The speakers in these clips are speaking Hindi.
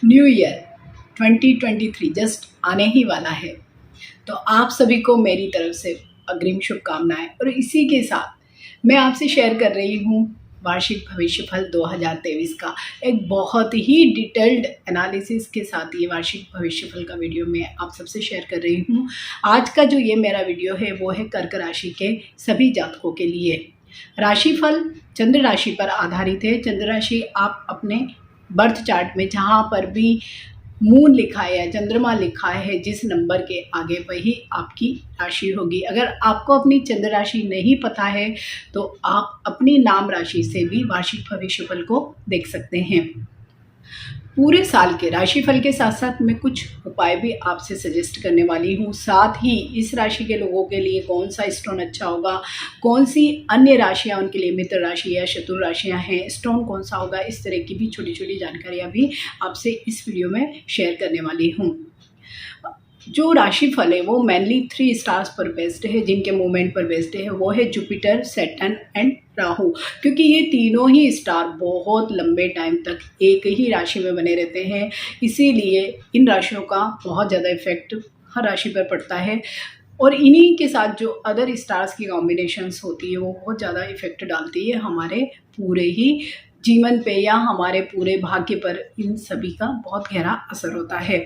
न्यू ईयर 2023 जस्ट आने ही वाला है, तो आप सभी को मेरी तरफ से अग्रिम शुभकामनाएं। और इसी के साथ मैं आपसे शेयर कर रही हूँ वार्षिक भविष्यफल 2023 का एक बहुत ही डिटेल्ड एनालिसिस के साथ ये वार्षिक भविष्यफल का वीडियो मैं आप सबसे शेयर कर रही हूँ। आज का जो ये मेरा वीडियो है वो है कर्क राशि के सभी जातकों के लिए। राशिफल चंद्र राशि पर आधारित है। चंद्र राशि आप अपने बर्थ चार्ट में जहाँ पर भी मून लिखा है या चंद्रमा लिखा है जिस नंबर के आगे वही आपकी राशि होगी। अगर आपको अपनी चंद्र राशि नहीं पता है तो आप अपनी नाम राशि से भी वार्षिक भविष्यफल को देख सकते हैं। पूरे साल के राशिफल के साथ साथ मैं कुछ उपाय भी आपसे सजेस्ट करने वाली हूँ। साथ ही इस राशि के लोगों के लिए कौन सा स्टोन अच्छा होगा, कौन सी अन्य राशियाँ उनके लिए मित्र राशि या शत्रु राशियाँ हैं, स्टोन कौन सा होगा, इस तरह की भी छोटी छोटी जानकारियाँ भी आपसे इस वीडियो में शेयर करने वाली हूँ। जो राशिफल है वो मेनली 3 स्टार्स पर बेस्ड है, जिनके मूवमेंट पर बेस्ड है। वो है जुपिटर, सैटर्न एंड राहु। क्योंकि ये तीनों ही स्टार बहुत लंबे टाइम तक एक ही राशि में बने रहते हैं, इसीलिए इन राशियों का बहुत ज़्यादा इफेक्ट हर राशि पर पड़ता है। और इन्हीं के साथ जो अदर स्टार्स की कॉम्बिनेशंस होती है वो बहुत ज़्यादा इफेक्ट डालती है हमारे पूरे ही जीवन पे या हमारे पूरे भाग्य पर। इन सभी का बहुत गहरा असर होता है।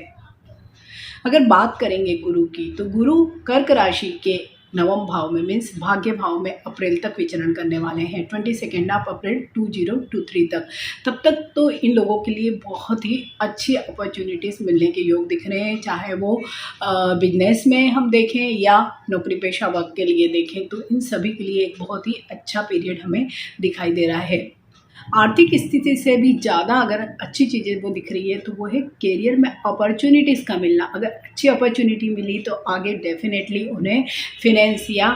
अगर बात करेंगे गुरु की, तो गुरु कर्क राशि के नवम भाव में मीन्स भाग्य भाव में अप्रैल तक विचरण करने वाले हैं, 22 अप्रैल 2023 तक। तब तक तो इन लोगों के लिए बहुत ही अच्छी अपॉर्चुनिटीज़ मिलने के योग दिख रहे हैं, चाहे वो बिजनेस में हम देखें या नौकरी पेशा वर्ग के लिए देखें, तो इन सभी के लिए एक बहुत ही अच्छा पीरियड हमें दिखाई दे रहा है। आर्थिक स्थिति से भी ज़्यादा अगर अच्छी चीज़ें वो दिख रही है तो वो है करियर में अपॉर्चुनिटीज़ का मिलना। अगर अच्छी अपॉर्चुनिटी मिली तो आगे डेफिनेटली उन्हें फिनेंस या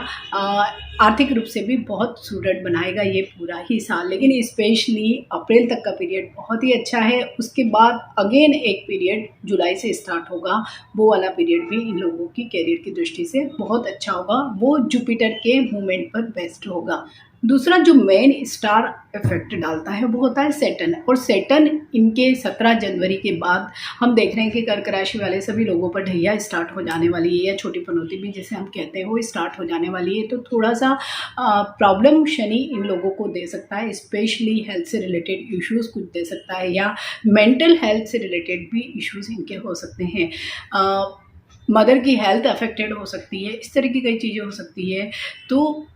आर्थिक रूप से भी बहुत सुदृढ़ बनाएगा ये पूरा ही साल। लेकिन स्पेशली अप्रैल तक का पीरियड बहुत ही अच्छा है। उसके बाद अगेन एक पीरियड जुलाई से स्टार्ट होगा, वो वाला पीरियड भी इन लोगों की करियर की दृष्टि से बहुत अच्छा होगा। वो जुपिटर के मूवमेंट पर बेस्ड होगा। दूसरा जो मेन स्टार इफेक्ट डालता है वो होता है सैटर्न। और सैटर्न इनके 17 जनवरी के बाद हम देख रहे हैं कि कर्क राशि वाले सभी लोगों पर ढैया स्टार्ट हो जाने वाली है, या छोटी पनौती भी जिसे हम कहते हैं वो स्टार्ट हो जाने वाली है। तो थोड़ा सा प्रॉब्लम शनि इन लोगों को दे सकता है, स्पेशली हेल्थ से रिलेटेड इश्यूज़ कुछ दे सकता है, या मेंटल हेल्थ से रिलेटेड भी इश्यूज़ इनके हो सकते हैं। मदर की हेल्थ अफेक्टेड हो सकती है, इस तरह की कई चीज़ें हो सकती है। तो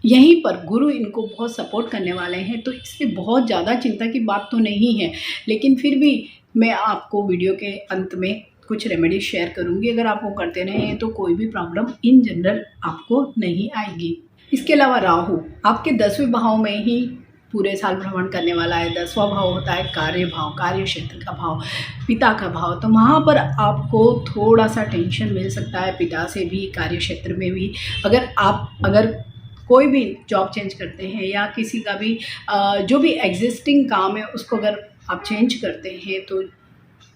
यहीं पर गुरु इनको बहुत सपोर्ट करने वाले हैं, तो इससे बहुत ज़्यादा चिंता की बात तो नहीं है। लेकिन फिर भी मैं आपको वीडियो के अंत में कुछ रेमेडी शेयर करूंगी। अगर आप वो करते रहें तो कोई भी प्रॉब्लम इन जनरल आपको नहीं आएगी। इसके अलावा राहु आपके 10वें भाव में ही पूरे साल भ्रमण करने वाला है। 10वां भाव होता है कार्य भाव, कार्य क्षेत्र का भाव, पिता का भाव। तो वहाँ पर आपको थोड़ा सा टेंशन मिल सकता है, पिता से भी, कार्य क्षेत्र में भी। अगर कोई भी जॉब चेंज करते हैं या किसी का भी जो भी एग्जिस्टिंग काम है उसको अगर आप चेंज करते हैं तो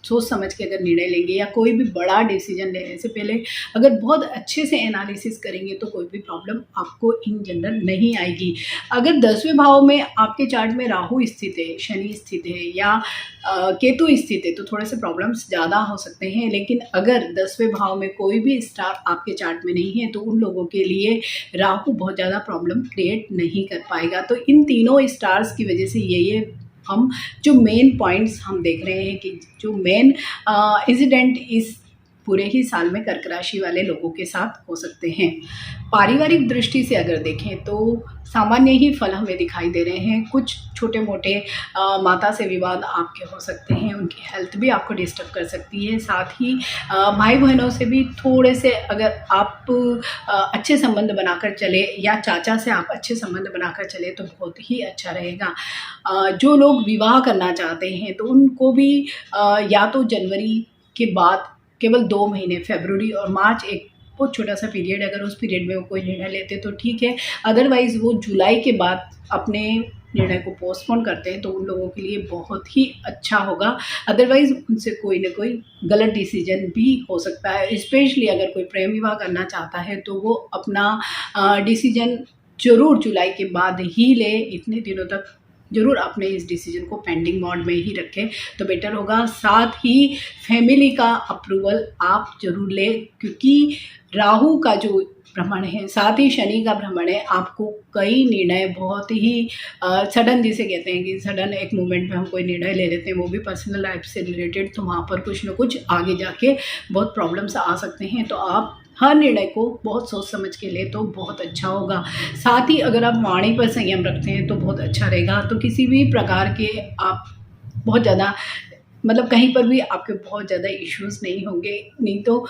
सोच समझ के अगर निर्णय लेंगे, या कोई भी बड़ा डिसीजन लेने से पहले अगर बहुत अच्छे से एनालिसिस करेंगे तो कोई भी प्रॉब्लम आपको इन जनरल नहीं आएगी। अगर 10वें भाव में आपके चार्ट में राहु स्थित है, शनि स्थित है या केतु स्थित है तो थोड़े से प्रॉब्लम्स ज़्यादा हो सकते हैं। लेकिन अगर 10वें भाव में कोई भी स्टार आपके चार्ट में नहीं है तो उन लोगों के लिए राहु बहुत ज़्यादा प्रॉब्लम क्रिएट नहीं कर पाएगा। तो इन तीनों स्टार्स की वजह से ये हम जो मेन पॉइंट्स हम देख रहे हैं कि जो मेन इंसिडेंट इस पूरे ही साल में कर्क राशि वाले लोगों के साथ हो सकते हैं। पारिवारिक दृष्टि से अगर देखें तो सामान्य ही फल हमें दिखाई दे रहे हैं। कुछ छोटे मोटे माता से विवाद आपके हो सकते हैं, उनकी हेल्थ भी आपको डिस्टर्ब कर सकती है। साथ ही भाई बहनों से भी थोड़े से अगर आप अच्छे संबंध बनाकर चले या चाचा से आप अच्छे संबंध बनाकर चले तो बहुत ही अच्छा रहेगा। जो लोग विवाह करना चाहते हैं तो उनको भी या तो जनवरी के बाद केवल 2 महीने, फरवरी और मार्च, एक बहुत छोटा सा पीरियड, अगर उस पीरियड में वो कोई निर्णय लेते तो ठीक है। अदरवाइज़ वो जुलाई के बाद अपने निर्णय को पोस्टपोन करते हैं तो उन लोगों के लिए बहुत ही अच्छा होगा। अदरवाइज़ उनसे कोई ना कोई गलत डिसीजन भी हो सकता है। स्पेशली अगर कोई प्रेम विवाह करना चाहता है तो वो अपना डिसीजन ज़रूर जुलाई के बाद ही ले। इतने दिनों तक ज़रूर अपने इस डिसीजन को पेंडिंग मोड में ही रखें तो बेटर होगा। साथ ही फैमिली का अप्रूवल आप ज़रूर लें, क्योंकि राहु का जो भ्रमण है, साथ ही शनि का भ्रमण है, आपको कई निर्णय बहुत ही सडन, जिसे कहते हैं कि सडन एक मोमेंट में हम कोई निर्णय ले लेते हैं, वो भी पर्सनल लाइफ से रिलेटेड, तो वहाँ पर कुछ ना कुछ आगे जाके बहुत प्रॉब्लम्स आ सकते हैं। तो आप हर निर्णय को बहुत सोच समझ के ले तो बहुत अच्छा होगा। साथ ही अगर आप वाणी पर संयम रखते हैं तो बहुत अच्छा रहेगा। तो किसी भी प्रकार के आप बहुत ज़्यादा मतलब कहीं पर भी आपके बहुत ज़्यादा इश्यूज़ नहीं होंगे, नहीं तो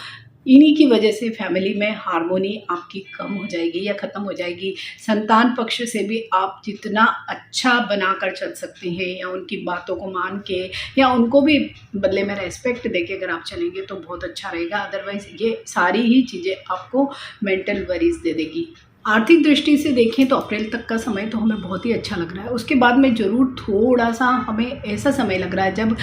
इन्हीं की वजह से फैमिली में हार्मोनी आपकी कम हो जाएगी या ख़त्म हो जाएगी। संतान पक्ष से भी आप जितना अच्छा बनाकर चल सकते हैं या उनकी बातों को मान के या उनको भी बदले में रेस्पेक्ट देके अगर आप चलेंगे तो बहुत अच्छा रहेगा। अदरवाइज़ ये सारी ही चीज़ें आपको मेंटल वरीज़ दे देगी। आर्थिक दृष्टि से देखें तो अप्रैल तक का समय तो हमें बहुत ही अच्छा लग रहा है। उसके बाद में ज़रूर थोड़ा-सा हमें ऐसा समय लग रहा है जब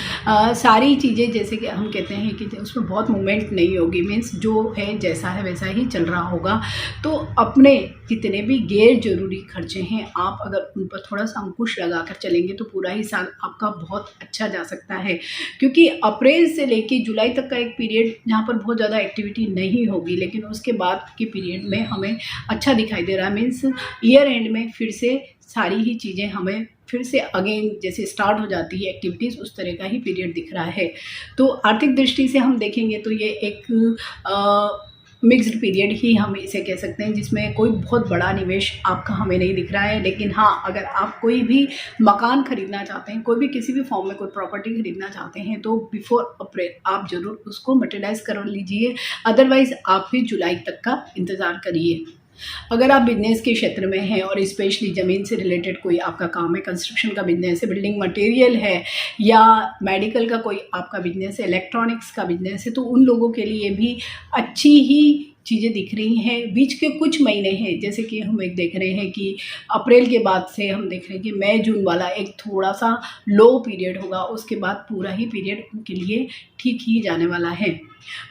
सारी चीज़ें, जैसे कि हम कहते हैं कि उसमें बहुत मूवमेंट नहीं होगी, मीन्स जो है जैसा है वैसा ही चल रहा होगा। तो अपने जितने भी गैर ज़रूरी खर्चे हैं, आप अगर उन पर थोड़ा-सा अंकुश लगाकर चलेंगे तो पूरा ही साल आपका बहुत अच्छा जा सकता है। क्योंकि अप्रैल से लेके जुलाई तक का एक पीरियड जहाँ पर बहुत ज़्यादा एक्टिविटी नहीं होगी, लेकिन उसके बाद के पीरियड में हमें अच्छा दिखाई दे रहा है। मीन्स ईयर एंड में फिर से सारी ही चीज़ें हमें फिर से अगेन जैसे स्टार्ट हो जाती है एक्टिविटीज़, उस तरह का ही पीरियड दिख रहा है। तो आर्थिक दृष्टि से हम देखेंगे तो ये एक मिक्स्ड पीरियड ही हम इसे कह सकते हैं, जिसमें कोई बहुत बड़ा निवेश आपका हमें नहीं दिख रहा है। लेकिन हाँ, अगर आप कोई भी मकान खरीदना चाहते हैं, कोई भी किसी भी फॉर्म में कोई प्रॉपर्टी खरीदना चाहते हैं तो बिफोर अप्रैल आप ज़रूर उसको मटेरियलाइज़ कर लीजिए। अदरवाइज़ आप भी जुलाई तक का इंतज़ार करिए। अगर आप बिजनेस के क्षेत्र में हैं और स्पेशली ज़मीन से रिलेटेड कोई आपका काम है, कंस्ट्रक्शन का बिजनेस है, बिल्डिंग मटेरियल है या मेडिकल का कोई आपका बिजनेस है, इलेक्ट्रॉनिक्स का बिजनेस है, तो उन लोगों के लिए भी अच्छी ही चीज़ें दिख रही हैं। बीच के कुछ महीने हैं, जैसे कि हम एक देख रहे हैं कि अप्रैल के बाद से हम देख रहे हैं कि मई जून वाला एक थोड़ा सा लो पीरियड होगा, उसके बाद पूरा ही पीरियड उनके लिए ठीक ही जाने वाला है।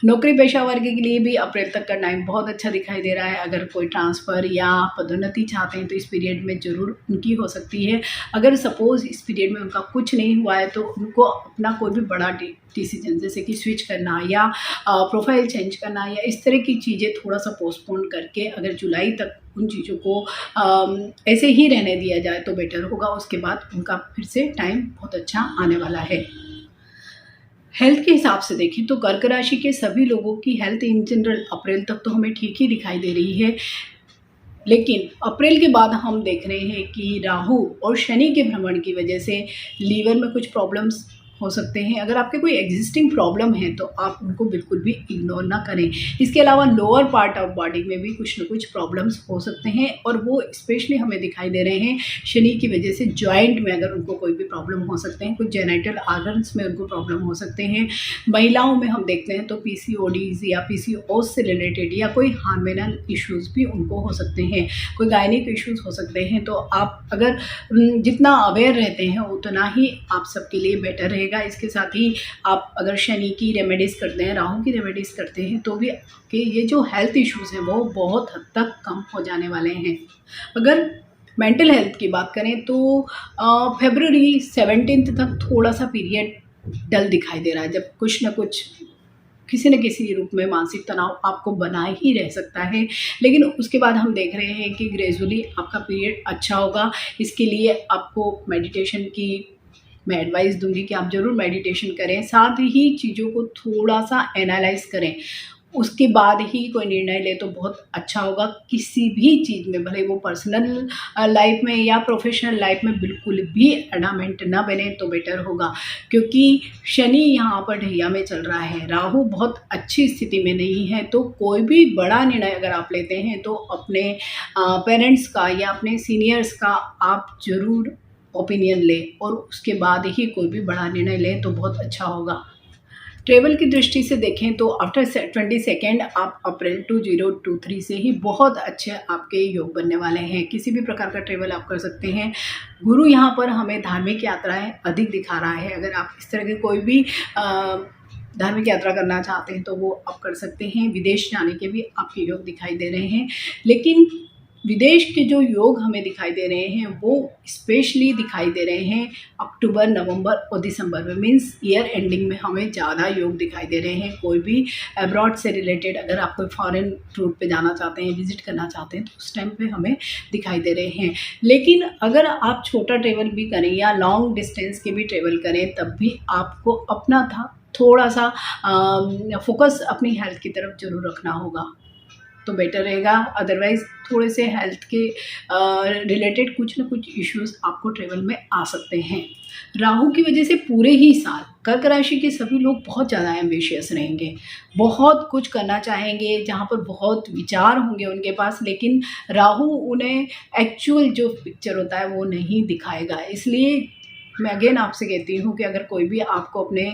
नौकरी पेशा वर्ग के लिए भी अप्रैल तक का टाइम बहुत अच्छा दिखाई दे रहा है। अगर कोई ट्रांसफ़र या पदोन्नति चाहते हैं तो इस पीरियड में ज़रूर उनकी हो सकती है। अगर सपोज़ इस पीरियड में उनका कुछ नहीं हुआ है तो उनको अपना कोई भी बड़ा डिसीजन जैसे कि स्विच करना या प्रोफाइल चेंज करना या इस तरह की चीज़ें थोड़ा सा पोस्टपोन करके अगर जुलाई तक उन चीज़ों को ऐसे ही रहने दिया जाए तो बेटर होगा। उसके बाद उनका फिर से टाइम बहुत अच्छा आने वाला है। हेल्थ के हिसाब से देखें तो कर्क राशि के सभी लोगों की हेल्थ इन जनरल अप्रैल तक तो हमें ठीक ही दिखाई दे रही है। लेकिन अप्रैल के बाद हम देख रहे हैं कि राहु और शनि के भ्रमण की वजह से लीवर में कुछ प्रॉब्लम्स हो सकते हैं। अगर आपके कोई एग्जिस्टिंग प्रॉब्लम है तो आप उनको बिल्कुल भी इग्नोर ना करें। इसके अलावा लोअर पार्ट ऑफ बॉडी में भी कुछ ना कुछ प्रॉब्लम्स हो सकते हैं और वो स्पेशली हमें दिखाई दे रहे हैं शनि की वजह से। जॉइंट में अगर उनको कोई भी प्रॉब्लम हो सकते हैं, कुछ जेनिटल ऑर्गन्स में उनको प्रॉब्लम हो सकते हैं। महिलाओं में हम देखते हैं तो पीसीओडीज या पीसीओएस से रिलेटेड या कोई हार्मोनल इश्यूज़ भी उनको हो सकते हैं, कोई गायनिक इश्यूज़ हो सकते हैं। तो आप अगर जितना अवेयर रहते हैं उतना ही आप सबके लिए बेटर रहेगा। इसके साथ ही आप अगर शनि की रेमेडीज़ करते हैं, राहु की रेमेडीज़ करते हैं तो भी आपके ये जो हेल्थ इश्यूज़ हैं वो बहुत हद तक कम हो जाने वाले हैं। अगर मेंटल हेल्थ की बात करें तो फरवरी 17 तक थोड़ा सा पीरियड डल दिखाई दे रहा है, जब कुछ ना कुछ किसी न किसी रूप में मानसिक तनाव आपको बना ही रह सकता है। लेकिन उसके बाद हम देख रहे हैं कि ग्रेजुअली आपका पीरियड अच्छा होगा। इसके लिए आपको मेडिटेशन की मैं एडवाइस दूंगी कि आप ज़रूर मेडिटेशन करें, साथ ही चीज़ों को थोड़ा सा एनालाइज करें, उसके बाद ही कोई निर्णय ले तो बहुत अच्छा होगा। किसी भी चीज़ में, भले वो पर्सनल लाइफ में या प्रोफेशनल लाइफ में, बिल्कुल भी एडामेंट ना बने तो बेटर होगा। क्योंकि शनि यहाँ पर ढैया में चल रहा है, राहु बहुत अच्छी स्थिति में नहीं है। तो कोई भी बड़ा निर्णय अगर आप लेते हैं तो अपने पेरेंट्स का या अपने सीनियर्स का आप ज़रूर ओपिनियन लें और उसके बाद ही कोई भी बड़ा निर्णय लें तो बहुत अच्छा होगा। ट्रेवल की दृष्टि से देखें तो आफ्टर 22 आप अप्रैल 2023 से ही बहुत अच्छे आपके योग बनने वाले हैं। किसी भी प्रकार का ट्रेवल आप कर सकते हैं। गुरु यहाँ पर हमें धार्मिक यात्राएं अधिक दिखा रहा है। अगर आप इस तरह के कोई भी धार्मिक यात्रा करना चाहते हैं तो वो आप कर सकते हैं। विदेश जाने के भी आपके योग दिखाई दे रहे हैं। लेकिन विदेश के जो योग हमें दिखाई दे रहे हैं वो स्पेशली दिखाई दे रहे हैं अक्टूबर, नवंबर और दिसंबर में, मीन्स ईयर एंडिंग में हमें ज़्यादा योग दिखाई दे रहे हैं। कोई भी अब्रॉड से रिलेटेड अगर आप कोई फॉरेन रूट पे जाना चाहते हैं, विजिट करना चाहते हैं, तो उस टाइम पे हमें दिखाई दे रहे हैं। लेकिन अगर आप छोटा ट्रेवल भी करें या लॉन्ग डिस्टेंस के भी ट्रेवल करें, तब भी आपको अपना थोड़ा सा फोकस अपनी हेल्थ की तरफ ज़रूर रखना होगा तो बेटर रहेगा। अदरवाइज़ थोड़े से हेल्थ के रिलेटेड कुछ ना कुछ इश्यूज़ आपको ट्रेवल में आ सकते हैं। राहु की वजह से पूरे ही साल कर्क राशि के सभी लोग बहुत ज़्यादा एम्बिशियस रहेंगे, बहुत कुछ करना चाहेंगे, जहाँ पर बहुत विचार होंगे उनके पास, लेकिन राहु उन्हें एक्चुअल जो पिक्चर होता है वो नहीं दिखाएगा। इसलिए मैं अगेन आपसे कहती हूँ कि अगर कोई भी आपको अपने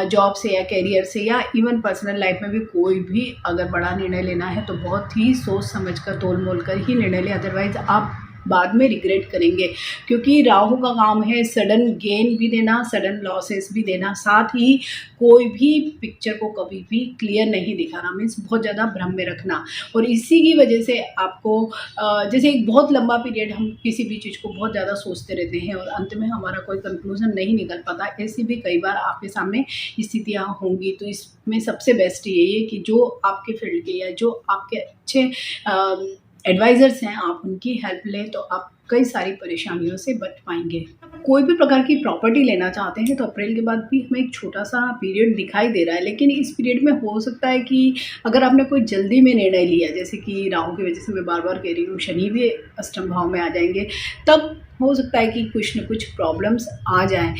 जॉब से या करियर से या इवन पर्सनल लाइफ में भी कोई भी अगर बड़ा निर्णय लेना है तो बहुत ही सोच समझ कर, तोल मोल कर ही निर्णय लें। अदरवाइज़ आप बाद में रिग्रेट करेंगे, क्योंकि राहु का काम है सडन गेन भी देना, सडन लॉसेस भी देना, साथ ही कोई भी पिक्चर को कभी भी क्लियर नहीं दिखाना, मीन्स बहुत ज़्यादा भ्रम में रखना। और इसी की वजह से आपको जैसे एक बहुत लंबा पीरियड हम किसी भी चीज़ को बहुत ज़्यादा सोचते रहते हैं और अंत में हमारा कोई कंक्लूजन नहीं निकल पाता, ऐसी भी कई बार आपके सामने स्थितियाँ होंगी। तो इसमें सबसे बेस्ट यही है कि जो आपके फील्ड के या जो आपके अच्छे एडवाइज़र्स हैं, आप उनकी हेल्प लें तो आप कई सारी परेशानियों से बच पाएंगे। कोई भी प्रकार की प्रॉपर्टी लेना चाहते हैं तो अप्रैल के बाद भी हमें एक छोटा सा पीरियड दिखाई दे रहा है, लेकिन इस पीरियड में हो सकता है कि अगर आपने कोई जल्दी में निर्णय लिया, जैसे कि राहु की वजह से मैं बार बार कह रही हूँ, शनि भी अष्टम भाव में आ जाएंगे, तब हो सकता है कि कुछ न कुछ प्रॉब्लम्स आ जाएँ,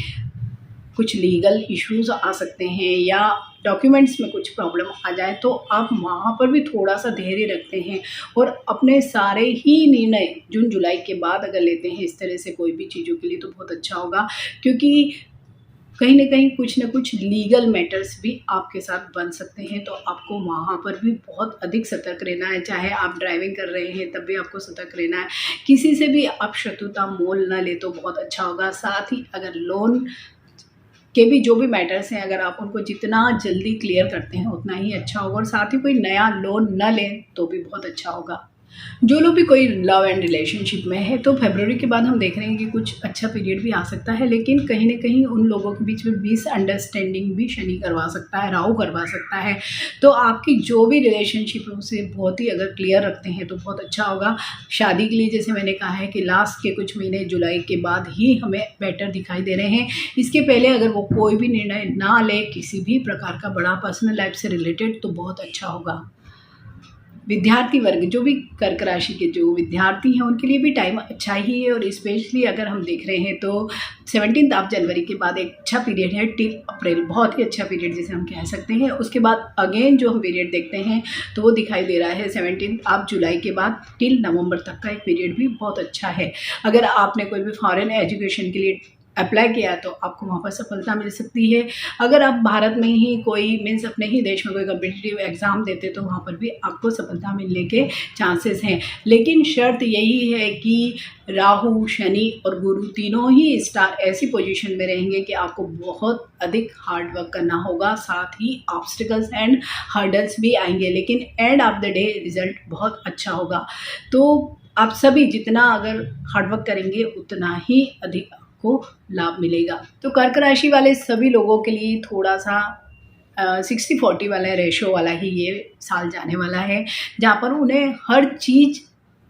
कुछ लीगल इश्यूज़ आ सकते हैं या डॉक्यूमेंट्स में कुछ प्रॉब्लम आ जाए, तो आप वहाँ पर भी थोड़ा सा धैर्य रखते हैं और अपने सारे ही निर्णय जून जुलाई के बाद अगर लेते हैं इस तरह से कोई भी चीज़ों के लिए, तो बहुत अच्छा होगा। क्योंकि कहीं ना कहीं कुछ ना कुछ लीगल मैटर्स भी आपके साथ बन सकते हैं, तो आपको वहाँ पर भी बहुत अधिक सतर्क रहना है। चाहे आप ड्राइविंग कर रहे हैं तब भी आपको सतर्क रहना है। किसी से भी आप शत्रुता मोल ना ले तो बहुत अच्छा होगा। साथ ही अगर लोन के भी जो भी मैटर्स हैं, अगर आप उनको जितना जल्दी क्लियर करते हैं उतना ही अच्छा होगा, और साथ ही कोई नया लोन न लें तो भी बहुत अच्छा होगा। जो लोग भी कोई लव एंड रिलेशनशिप में है, तो फरवरी के बाद हम देख रहे हैं कि कुछ अच्छा पीरियड भी आ सकता है, लेकिन कहीं ना कहीं उन लोगों के बीच में मिसअंडरस्टैंडिंग भी शनि करवा सकता है, राहु करवा सकता है। तो आपकी जो भी रिलेशनशिप है उसे बहुत ही अगर क्लियर रखते हैं तो बहुत अच्छा होगा। शादी के लिए जैसे मैंने कहा है कि लास्ट के कुछ महीने जुलाई के बाद ही हमें बेटर दिखाई दे रहे हैं। इसके पहले अगर वो कोई भी निर्णय ना ले किसी भी प्रकार का बड़ा पर्सनल लाइफ से रिलेटेड, तो बहुत अच्छा होगा। विद्यार्थी वर्ग, जो भी कर्क राशि के जो विद्यार्थी हैं उनके लिए भी टाइम अच्छा ही है, और स्पेशली अगर हम देख रहे हैं तो 17 जनवरी के बाद एक अच्छा पीरियड है टिल अप्रैल, बहुत ही अच्छा पीरियड जिसे हम कह सकते हैं। उसके बाद अगेन जो हम पीरियड देखते हैं तो वो दिखाई दे रहा है 17 जुलाई के बाद टिल नवंबर तक का एक पीरियड भी बहुत अच्छा है। अगर आपने कोई भी फॉरेन एजुकेशन के लिए अप्लाई किया तो आपको वहाँ पर सफलता मिल सकती है। अगर आप भारत में ही कोई मीन्स अपने ही देश में कोई कम्पिटिटिव एग्ज़ाम देते तो वहाँ पर भी आपको सफलता मिलने के चांसेस हैं। लेकिन शर्त यही है कि राहु, शनि और गुरु तीनों ही स्टार ऐसी पोजीशन में रहेंगे कि आपको बहुत अधिक हार्ड वर्क करना होगा, साथ ही ऑब्स्टिकल्स एंड हर्डल्स भी आएंगे, लेकिन end of the day result बहुत अच्छा होगा। तो आप सभी जितना अगर हार्ड वर्क करेंगे उतना ही अधिक को लाभ मिलेगा। तो कर्क राशि वाले सभी लोगों के लिए थोड़ा सा 60-40 वाला रेशो वाला ही ये साल जाने वाला है, जहाँ पर उन्हें हर चीज़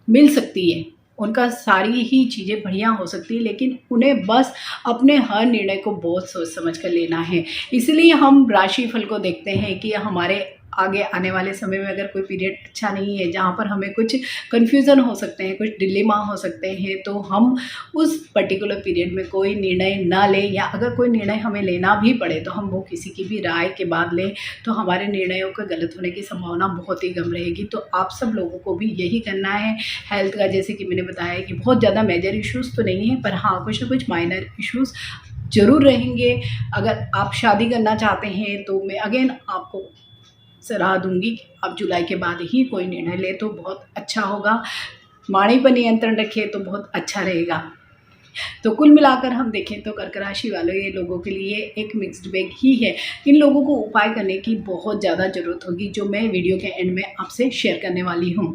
मिल सकती है, उनका सारी ही चीज़ें बढ़िया हो सकती है, लेकिन उन्हें बस अपने हर निर्णय को बहुत सोच समझ कर लेना है। इसलिए हम राशिफल को देखते हैं कि हमारे आगे आने वाले समय में अगर कोई पीरियड अच्छा नहीं है, जहाँ पर हमें कुछ कन्फ्यूज़न हो सकते हैं, कुछ डिलेमा हो सकते हैं, तो हम उस पर्टिकुलर पीरियड में कोई निर्णय ना लें, या अगर कोई निर्णय हमें लेना भी पड़े तो हम वो किसी की भी राय के बाद लें, तो हमारे निर्णयों का गलत होने की संभावना बहुत ही कम रहेगी। तो आप सब लोगों को भी यही करना है। हेल्थ का जैसे कि मैंने बताया कि बहुत ज़्यादा मेजर इश्यूज़ तो नहीं है, पर हाँ कुछ ना कुछ माइनर इश्यूज़ ज़रूर रहेंगे। अगर आप शादी करना चाहते हैं तो मैं अगेन आपको सलाह दूंगी कि आप जुलाई के बाद ही कोई निर्णय ले तो बहुत अच्छा होगा। वाणी पर नियंत्रण रखें तो बहुत अच्छा रहेगा। तो कुल मिलाकर हम देखें तो कर्क राशि वालों ये लोगों के लिए एक मिक्स्ड बैग ही है। इन लोगों को उपाय करने की बहुत ज़्यादा ज़रूरत होगी, जो मैं वीडियो के एंड में आपसे शेयर करने वाली हूँ।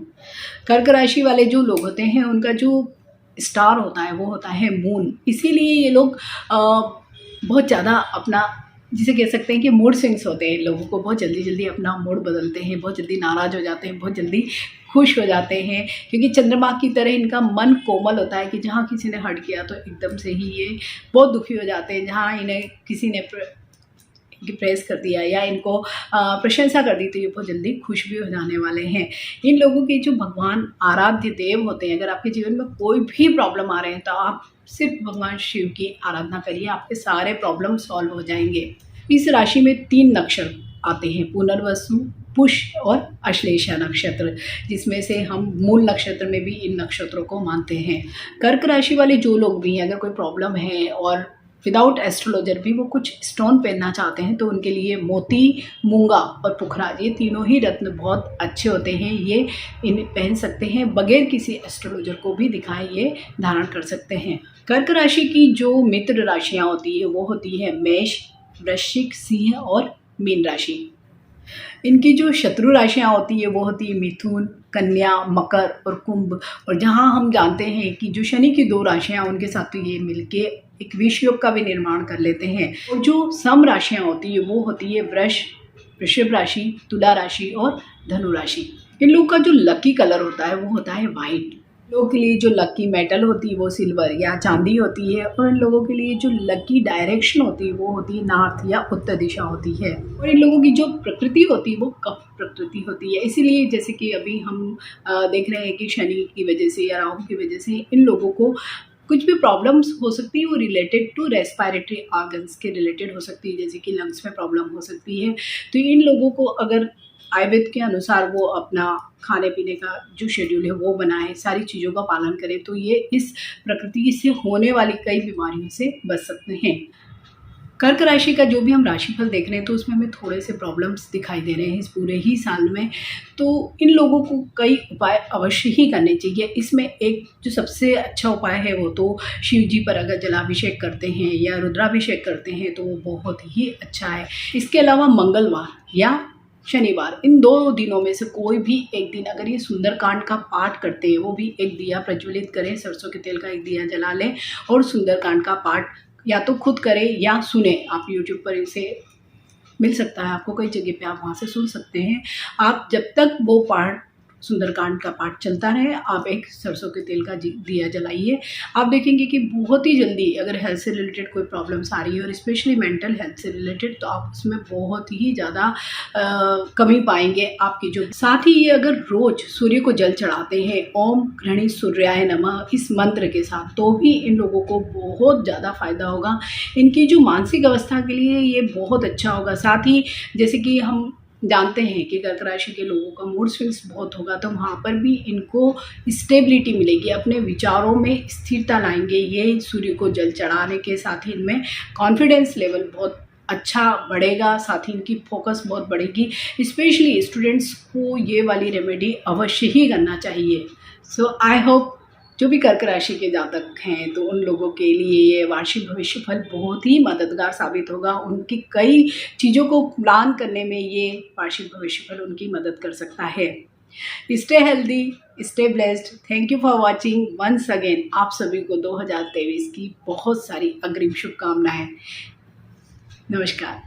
कर्क राशि वाले जो लोग होते हैं उनका जो स्टार होता है वो होता है मून, इसीलिए ये लोग बहुत ज़्यादा अपना जिसे कह सकते हैं कि मूड स्विंग्स होते हैं। लोगों को बहुत जल्दी जल्दी अपना मूड बदलते हैं, बहुत जल्दी नाराज़ हो जाते हैं, बहुत जल्दी खुश हो जाते हैं, क्योंकि चंद्रमा की तरह इनका मन कोमल होता है कि जहाँ किसी ने हर्ट किया तो एकदम से ही ये बहुत दुखी हो जाते हैं। जहाँ इन्हें किसी ने प्रेस कर दिया या इनको प्रशंसा कर दी तो ये बहुत जल्दी खुश भी हो जाने वाले हैं। इन लोगों के जो भगवान आराध्य देव होते हैं, अगर आपके जीवन में कोई भी प्रॉब्लम आ रहे हैं तो आप सिर्फ भगवान शिव की आराधना करिए, आपके सारे प्रॉब्लम सॉल्व हो जाएंगे। इस राशि में 3 नक्षत्र आते हैं, पुनर्वसु, पुष्य और अश्लेषा नक्षत्र, जिसमें से हम मूल नक्षत्र में भी इन नक्षत्रों को मानते हैं। कर्क राशि वाले जो लोग भी हैं, अगर कोई प्रॉब्लम है और विदाउट एस्ट्रोलॉजर भी वो कुछ स्टोन पहनना चाहते हैं तो उनके लिए मोती, मूंगा और पुखराज, ये तीनों ही रत्न बहुत अच्छे होते हैं। ये इन्हें पहन सकते हैं, बगैर किसी एस्ट्रोलॉजर को भी दिखाए ये धारण कर सकते हैं। कर्क राशि की जो मित्र राशियाँ होती है वो होती है मेष, वृश्चिक, सिंह और मीन राशि। इनकी जो शत्रु राशियाँ होती है वो होती है मिथुन, कन्या, मकर और कुंभ। और जहाँ हम जानते हैं कि जो शनि की 2 राशियाँ उनके साथ तो ये मिलके एक विष योग का भी निर्माण कर लेते हैं। और जो सम राशियाँ होती है वो होती है वृषभ राशि, तुला राशि और धनु राशि। इन लोगों का जो लकी कलर होता है वो होता है वाइट। लोगों के लिए जो लकी मेटल होती है वो सिल्वर या चांदी होती है, और इन लोगों के लिए जो लकी डायरेक्शन होती है वो होती है नॉर्थ या उत्तर दिशा होती है। और इन लोगों की जो प्रकृति होती है वो कफ प्रकृति होती है। इसीलिए जैसे कि अभी हम देख रहे हैं कि शनि की वजह से या राहु की वजह से इन लोगों को कुछ भी प्रॉब्लम्स हो सकती है, वो रिलेटेड टू रेस्पिरेटरी ऑर्गन्स के रिलेटेड हो सकती है, जैसे कि लंग्स में प्रॉब्लम हो सकती है। तो इन लोगों को अगर आयुर्वेद के अनुसार वो अपना खाने पीने का जो शेड्यूल है वो बनाए, सारी चीज़ों का पालन करें, तो ये इस प्रकृति से होने वाली कई बीमारियों से बच सकते हैं। कर्क राशि का जो भी हम राशिफल देख रहे हैं तो उसमें हमें थोड़े से प्रॉब्लम्स दिखाई दे रहे हैं इस पूरे ही साल में। तो इन लोगों को कई उपाय अवश्य ही करने चाहिए। इसमें एक जो सबसे अच्छा उपाय है वो तो शिव जी पर अगर जलाभिषेक करते हैं या रुद्राभिषेक करते हैं तो वो बहुत ही अच्छा है। इसके अलावा मंगलवार या शनिवार, इन 2 दिनों में से कोई भी एक दिन अगर ये सुंदरकांड का पाठ करते हैं, वो भी एक दिया प्रज्वलित करें, सरसों के तेल का एक दिया जला लें और सुंदरकांड का पाठ या तो खुद करें या सुने। आप YouTube पर इसे मिल सकता है आपको, कई जगह पे आप वहाँ से सुन सकते हैं। आप जब तक वो पाठ सुंदरकांड का पाठ चलता रहे, आप एक सरसों के तेल का दिया जलाइए। आप देखेंगे कि बहुत ही जल्दी अगर हेल्थ से रिलेटेड कोई प्रॉब्लम्स आ रही है और स्पेशली मेंटल हेल्थ से रिलेटेड, तो आप उसमें बहुत ही ज़्यादा कमी पाएंगे आपकी। जो साथ ही ये अगर रोज़ सूर्य को जल चढ़ाते हैं ओम घृणी सूर्याय नमः इस मंत्र के साथ, तो भी इन लोगों को बहुत ज़्यादा फ़ायदा होगा। इनकी जो मानसिक अवस्था के लिए ये बहुत अच्छा होगा। साथ ही जैसे कि हम जानते हैं कि कर्क राशि के लोगों का मूड स्विंग्स बहुत होगा, तो वहाँ पर भी इनको स्टेबिलिटी मिलेगी, अपने विचारों में स्थिरता लाएंगे। ये सूर्य को जल चढ़ाने के साथ ही इनमें कॉन्फिडेंस लेवल बहुत अच्छा बढ़ेगा, साथ ही इनकी फोकस बहुत बढ़ेगी। स्पेशली स्टूडेंट्स को ये वाली रेमेडी अवश्य ही करना चाहिए। सो आई होप जो भी कर्क राशि के जातक हैं तो उन लोगों के लिए ये वार्षिक भविष्य फल बहुत ही मददगार साबित होगा। उनकी कई चीज़ों को प्लान करने में ये वार्षिक भविष्य फल उनकी मदद कर सकता है। Stay healthy, stay blessed. Thank you for watching once again. आप सभी को 2023 की बहुत सारी अग्रिम शुभकामनाएं। नमस्कार।